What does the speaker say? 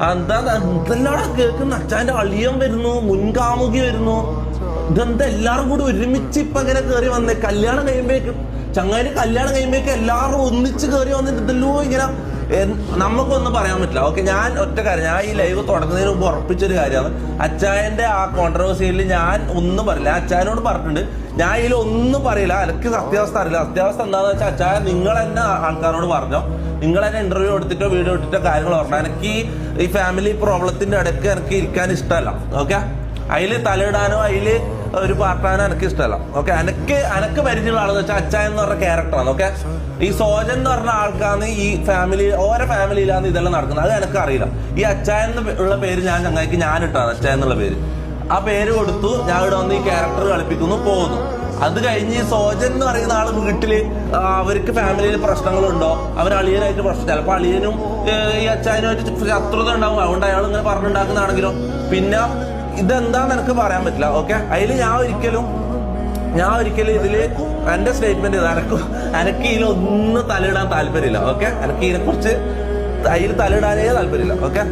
എന്താ എന്തെല്ലാം കേൾക്കുന്ന അച്ഛൻ്റെ അളിയൻ വരുന്നു, മുൻകാമുകി വരുന്നു. ഇതെന്താ എല്ലാരും കൂടി ഒരുമിച്ച് ഇപ്പൊ ഇങ്ങനെ കയറി വന്നേ? കല്യാണം കഴിയുമ്പോഴേക്കും ചങ്ങായിന്റെ കല്യാണം കഴിയുമ്പോഴേക്കും എല്ലാവരും ഒന്നിച്ച് കയറി വന്നിട്ട് ഇതല്ലോ ഇങ്ങനെ നമുക്കൊന്നും പറയാൻ പറ്റില്ല. ഓക്കെ, ഞാൻ ഒറ്റ കാര്യം, ഞാൻ ഈ ലൈവ് തുടങ്ങുന്നതിന് മുമ്പ് ഉറപ്പിച്ചൊരു കാര്യമാണ്, അച്ചായന്റെ ആ കോൺട്രവേഴ്സിയിൽ ഞാൻ ഒന്നും പറയില്ല. അച്ചായനോട് പറഞ്ഞിട്ടുണ്ട്, ഞാൻ ഇതിൽ ഒന്നും പറയില്ല. എനിക്ക് സത്യാവസ്ഥ അറിയില്ല. സത്യാവസ്ഥ എന്താണെന്ന് വെച്ചാൽ അച്ചായ നിങ്ങൾ തന്നെ ആൾക്കാരോട് പറഞ്ഞോ, നിങ്ങൾ തന്നെ ഇന്റർവ്യൂ എടുത്തിട്ടോ വീഡിയോ എടുത്തിട്ടോ കാര്യങ്ങൾ പറഞ്ഞോ. എനിക്ക് ഈ ഫാമിലി പ്രോബ്ലത്തിന്റെ ഇടയ്ക്ക് എനിക്ക് ഇരിക്കാൻ ഇഷ്ടമല്ല. ഓക്കെ, അതിൽ തലയിടാനോ അതിൽ ഒരു പാർട്ടാനോ എനിക്ക് ഇഷ്ടമല്ല. ഓക്കെ, എനക്ക് പരിചയമുള്ള ആളെന്ന് വെച്ചാൽ അച്ചായ എന്ന് പറഞ്ഞ ക്യാരക്ടറാണ്. ഓക്കെ, ഈ സോജൻ എന്ന് പറഞ്ഞ ആൾക്കാണ് ഈ ഫാമിലി, ഓരോ ഫാമിലിയിലാണ് ഇതെല്ലാം നടക്കുന്നത്. അത് എനിക്ക് അറിയില്ല. ഈ അച്ചായ എന്നുള്ള പേര് ഞാൻ ചങ്ങായിക്ക് ഞാൻ ഇട്ടാണ്, അച്ചായ എന്നുള്ള പേര്. ആ പേര് കൊടുത്തു, ഞാൻ ഇവിടെ വന്ന് ഈ ക്യാരക്ടർ കളിപ്പിക്കുന്നു, പോകുന്നു. അത് കഴിഞ്ഞ് ഈ സോജൻ എന്ന് പറയുന്ന ആള് വീട്ടില് അവർക്ക് ഫാമിലിയിൽ പ്രശ്നങ്ങളുണ്ടോ, അവർ അളിയനായിട്ട് പ്രശ്നം, ചിലപ്പോൾ അളിയനും ഈ അച്ചായനുമായിട്ട് ശത്രുത ഉണ്ടാവും, അതുകൊണ്ട് അയാൾ ഇങ്ങനെ പറഞ്ഞുണ്ടാക്കുന്നതാണെങ്കിലോ. പിന്നെ ഇതെന്താന്ന് എനിക്ക് പറയാൻ പറ്റില്ല. ഓക്കെ, അതിൽ ഞാൻ ഒരിക്കലും ഇതില് എന്റെ സ്റ്റേറ്റ്മെന്റ് ഇത്, എനിക്ക് ഇതിലൊന്നും തലയിടാൻ താല്പര്യമില്ല. ഓക്കെ, എനിക്ക് ഇതിനെ കുറിച്ച് അതിൽ തലയിടാനേ താല്പര്യമില്ല. ഓക്കെ.